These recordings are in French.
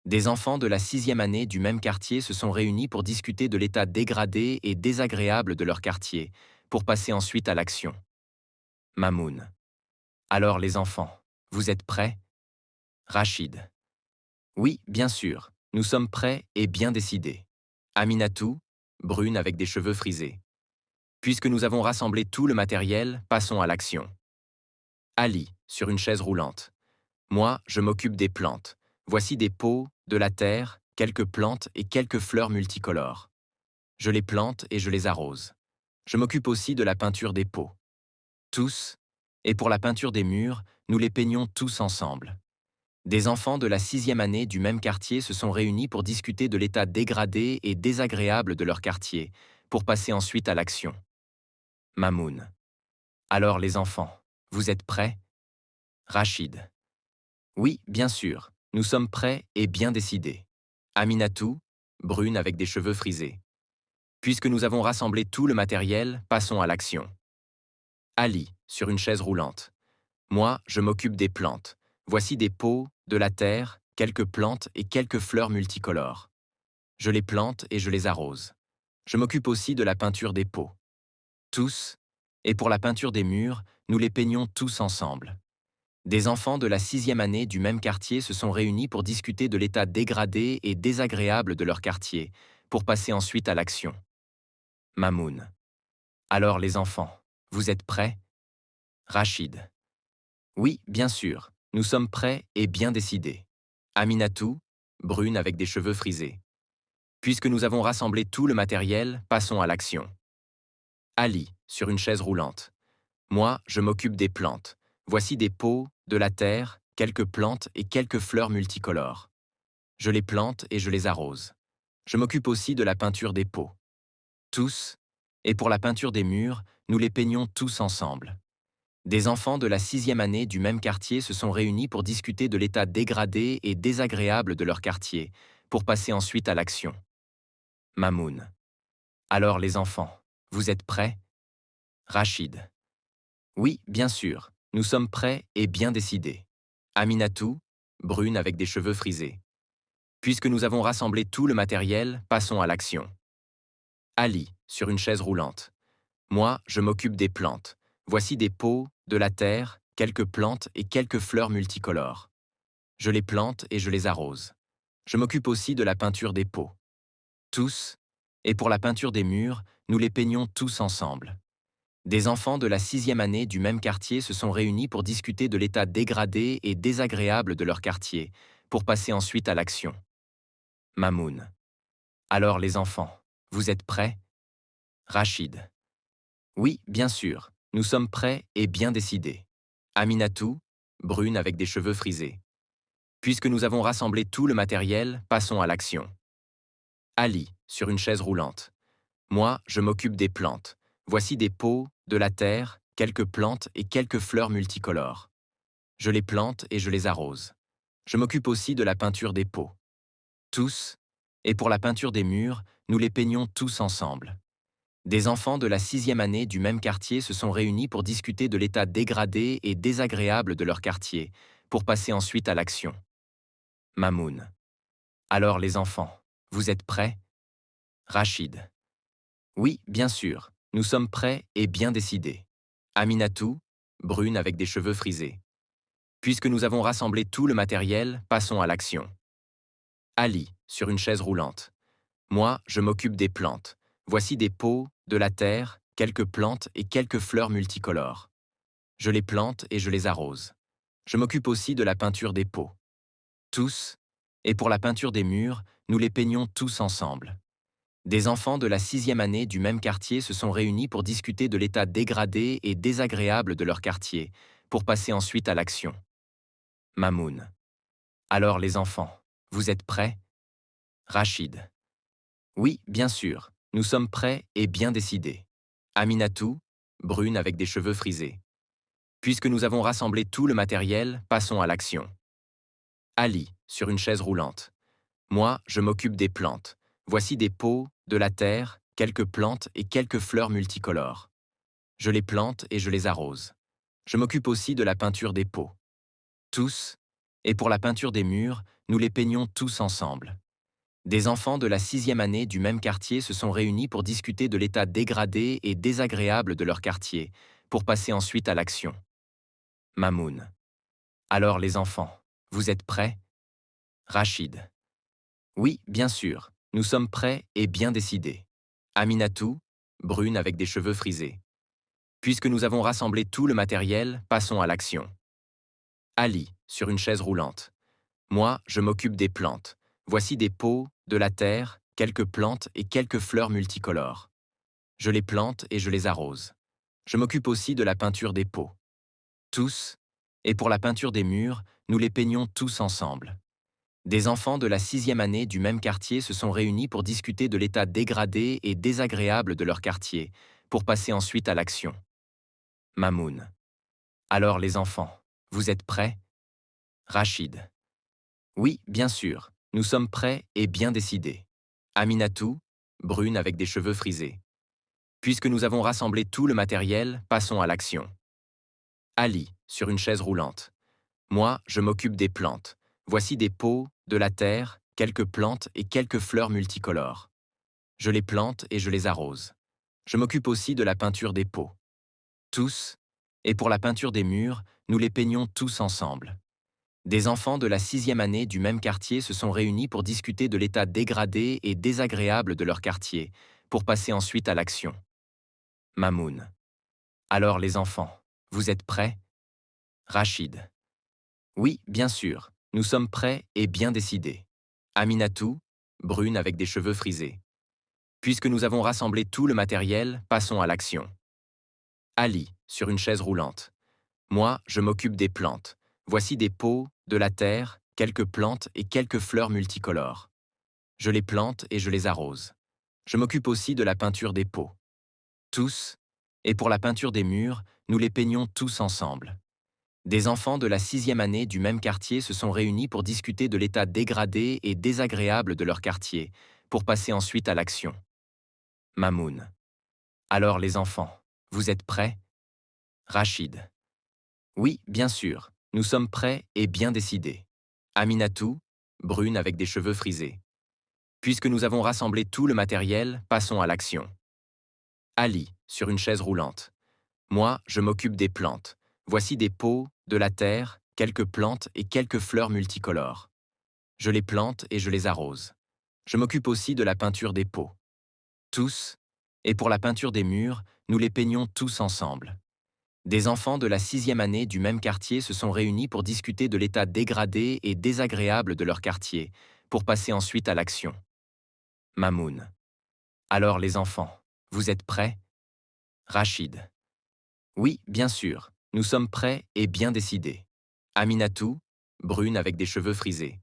Des enfants de la sixième année du même quartier se sont réunis pour discuter de l'état dégradé et désagréable de leur quartier, pour passer ensuite à l'action. Mamoun. Alors les enfants, vous êtes prêts? Rachid. Oui, bien sûr, nous sommes prêts et bien décidés. Aminatou, brune avec des cheveux frisés. Puisque nous avons rassemblé tout le matériel, passons à l'action. Ali, sur une chaise roulante. Moi, je m'occupe des plantes. Voici des pots, de la terre, quelques plantes et quelques fleurs multicolores. Je les plante et je les arrose. Je m'occupe aussi de la peinture des pots. Tous. Et pour la peinture des murs, nous les peignons tous ensemble. Des enfants de la sixième année du même quartier se sont réunis pour discuter de l'état dégradé et désagréable de leur quartier, pour passer ensuite à l'action. Mamoun. Alors les enfants, vous êtes prêts? Rachid. Oui, bien sûr, nous sommes prêts et bien décidés. Aminatou, brune avec des cheveux frisés. Puisque nous avons rassemblé tout le matériel, passons à l'action. Ali, sur une chaise roulante. Moi, je m'occupe des plantes. Voici des pots, de la terre, quelques plantes et quelques fleurs multicolores. Je les plante et je les arrose. Je m'occupe aussi de la peinture des pots. Tous. Et pour la peinture des murs, nous les peignons tous ensemble. Des enfants de la sixième année du même quartier se sont réunis pour discuter de l'état dégradé et désagréable de leur quartier, pour passer ensuite à l'action. Mamoun. Alors les enfants, vous êtes prêts? Rachid. Oui, bien sûr, nous sommes prêts et bien décidés. Aminatou, brune avec des cheveux frisés. Puisque nous avons rassemblé tout le matériel, passons à l'action. Ali, sur une chaise roulante. Moi, je m'occupe des plantes. Voici des pots, de la terre, quelques plantes et quelques fleurs multicolores. Je les plante et je les arrose. Je m'occupe aussi de la peinture des pots. Tous. Et pour la peinture des murs, nous les peignons tous ensemble. Des enfants de la sixième année du même quartier se sont réunis pour discuter de l'état dégradé et désagréable de leur quartier, pour passer ensuite à l'action. Mamoun. Alors les enfants, vous êtes prêts? Rachid. Oui, bien sûr, nous sommes prêts et bien décidés. Aminatou, brune avec des cheveux frisés. Puisque nous avons rassemblé tout le matériel, passons à l'action. Ali, sur une chaise roulante. Moi, je m'occupe des plantes. Voici des pots, de la terre, quelques plantes et quelques fleurs multicolores. Je les plante et je les arrose. Je m'occupe aussi de la peinture des pots. Tous. Et pour la peinture des murs, nous les peignons tous ensemble. Des enfants de la sixième année du même quartier se sont réunis pour discuter de l'état dégradé et désagréable de leur quartier, pour passer ensuite à l'action. Mamoun. Alors les enfants, vous êtes prêts? Rachid. Oui, bien sûr, nous sommes prêts et bien décidés. Aminatou, brune avec des cheveux frisés. Puisque nous avons rassemblé tout le matériel, passons à l'action. Ali, sur une chaise roulante. Moi, je m'occupe des plantes. Voici des pots, de la terre, quelques plantes et quelques fleurs multicolores. Je les plante et je les arrose. Je m'occupe aussi de la peinture des pots. Tous. Et pour la peinture des murs, nous les peignons tous ensemble. Des enfants de la sixième année du même quartier se sont réunis pour discuter de l'état dégradé et désagréable de leur quartier, pour passer ensuite à l'action. Mamoun. Alors les enfants, vous êtes prêts? Rachid. Oui, bien sûr, nous sommes prêts et bien décidés. Aminatou, brune avec des cheveux frisés. Puisque nous avons rassemblé tout le matériel, passons à l'action. Ali, sur une chaise roulante. Moi, je m'occupe des plantes. Voici des pots, de la terre, quelques plantes et quelques fleurs multicolores. Je les plante et je les arrose. Je m'occupe aussi de la peinture des pots. Tous. Et pour la peinture des murs, nous les peignons tous ensemble. Des enfants de la sixième année du même quartier se sont réunis pour discuter de l'état dégradé et désagréable de leur quartier, pour passer ensuite à l'action. Mamoun. Alors les enfants, vous êtes prêts? Rachid. Oui, bien sûr, nous sommes prêts et bien décidés. Aminatou, brune avec des cheveux frisés. Puisque nous avons rassemblé tout le matériel, passons à l'action. Ali, sur une chaise roulante. Moi, je m'occupe des plantes. Voici des pots, de la terre, quelques plantes et quelques fleurs multicolores. Je les plante et je les arrose. Je m'occupe aussi de la peinture des pots. Tous. Et pour la peinture des murs, nous les peignons tous ensemble. Des enfants de la 6e année du même quartier se sont réunis pour discuter de l'état dégradé et désagréable de leur quartier, pour passer ensuite à l'action. Mamoun. Alors les enfants, vous êtes prêts? Rachid. Oui, bien sûr, nous sommes prêts et bien décidés. Aminatou, brune avec des cheveux frisés. Puisque nous avons rassemblé tout le matériel, passons à l'action. Ali, sur une chaise roulante. Moi, je m'occupe des plantes. Voici des pots, de la terre, quelques plantes et quelques fleurs multicolores. Je les plante et je les arrose. Je m'occupe aussi de la peinture des pots. Tous. Et pour la peinture des murs, nous les peignons tous ensemble. Des enfants de la 6e année du même quartier se sont réunis pour discuter de l'état dégradé et désagréable de leur quartier, pour passer ensuite à l'action. Mamoun. Alors les enfants, vous êtes prêts? Rachid. Oui, bien sûr, nous sommes prêts et bien décidés. Aminatou, brune avec des cheveux frisés. Puisque nous avons rassemblé tout le matériel, passons à l'action. Ali, sur une chaise roulante. Moi, je m'occupe des plantes. Voici des pots, de la terre, quelques plantes et quelques fleurs multicolores. Je les plante et je les arrose. Je m'occupe aussi de la peinture des pots. Tous. Et pour la peinture des murs, nous les peignons tous ensemble. Des enfants de la 6e année du même quartier se sont réunis pour discuter de l'état dégradé et désagréable de leur quartier, pour passer ensuite à l'action. Mamoun. Alors les enfants, vous êtes prêts? Rachid. Oui, bien sûr, nous sommes prêts et bien décidés. Aminatou, brune avec des cheveux frisés. Puisque nous avons rassemblé tout le matériel, passons à l'action. Ali, sur une chaise roulante. Moi, je m'occupe des plantes. Voici des pots, de la terre, quelques plantes et quelques fleurs multicolores. Je les plante et je les arrose. Je m'occupe aussi de la peinture des pots. Tous. Et pour la peinture des murs, nous les peignons tous ensemble. Des enfants de la 6e année du même quartier se sont réunis pour discuter de l'état dégradé et désagréable de leur quartier, pour passer ensuite à l'action. Mamoun. Alors les enfants, vous êtes prêts? Rachid. Oui, bien sûr, nous sommes prêts et bien décidés. Aminatou, brune avec des cheveux frisés. Puisque nous avons rassemblé tout le matériel, passons à l'action. Ali, sur une chaise roulante. Moi, je m'occupe des plantes. Voici des pots, de la terre, quelques plantes et quelques fleurs multicolores. Je les plante et je les arrose. Je m'occupe aussi de la peinture des pots. Tous. Et pour la peinture des murs, nous les peignons tous ensemble. Des enfants de la 6e année du même quartier se sont réunis pour discuter de l'état dégradé et désagréable de leur quartier, pour passer ensuite à l'action. Mamoun. Alors les enfants, vous êtes prêts? Rachid. Oui, bien sûr, nous sommes prêts et bien décidés. Aminatou, brune avec des cheveux frisés.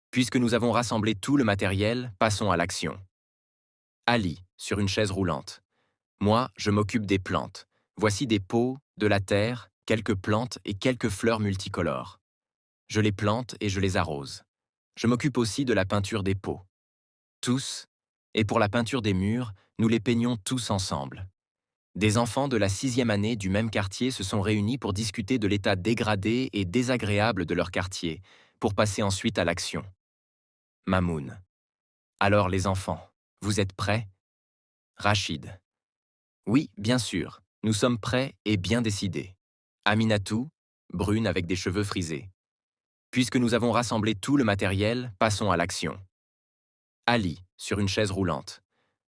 Puisque nous avons rassemblé tout le matériel, passons à l'action. Ali, sur une chaise roulante. Moi, je m'occupe des plantes. Voici des pots, de la terre, quelques plantes et quelques fleurs multicolores. Je les plante et je les arrose. Je m'occupe aussi de la peinture des pots. Tous. Et pour la peinture des murs, nous les peignons tous ensemble. Des enfants de la 6e année du même quartier se sont réunis pour discuter de l'état dégradé et désagréable de leur quartier, pour passer ensuite à l'action. Mamoun. Alors les enfants, vous êtes prêts? Rachid. Oui, bien sûr, nous sommes prêts et bien décidés. Aminatou, brune avec des cheveux frisés. Puisque nous avons rassemblé tout le matériel, passons à l'action. Ali, sur une chaise roulante.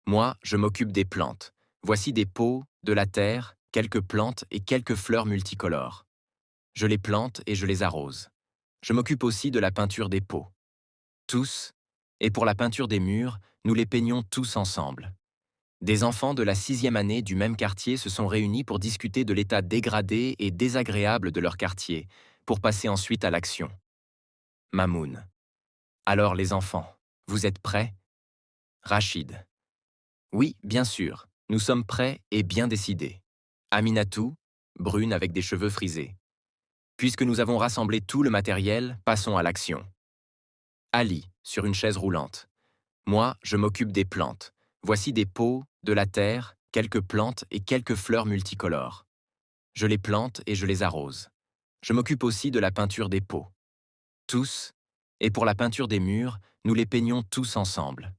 Moi, je m'occupe des plantes. Voici des pots, de la terre, quelques plantes et quelques fleurs multicolores. Je les plante et je les arrose. Je m'occupe aussi de la peinture des pots. Tous. Et pour la peinture des murs, nous les peignons tous ensemble. Des enfants de la 6e année du même quartier se sont réunis pour discuter de l'état dégradé et désagréable de leur quartier, pour passer ensuite à l'action. Mamoun. Alors les enfants, vous êtes prêts? Rachid. Oui, bien sûr, nous sommes prêts et bien décidés. Aminatou, brune avec des cheveux frisés. Puisque nous avons rassemblé tout le matériel, passons à l'action. Ali, sur une chaise roulante. Moi, je m'occupe des plantes. Voici des pots, de la terre, quelques plantes et quelques fleurs multicolores. Je les plante et je les arrose. Je m'occupe aussi de la peinture des pots. tous, et pour la peinture des murs, nous les peignons tous ensemble.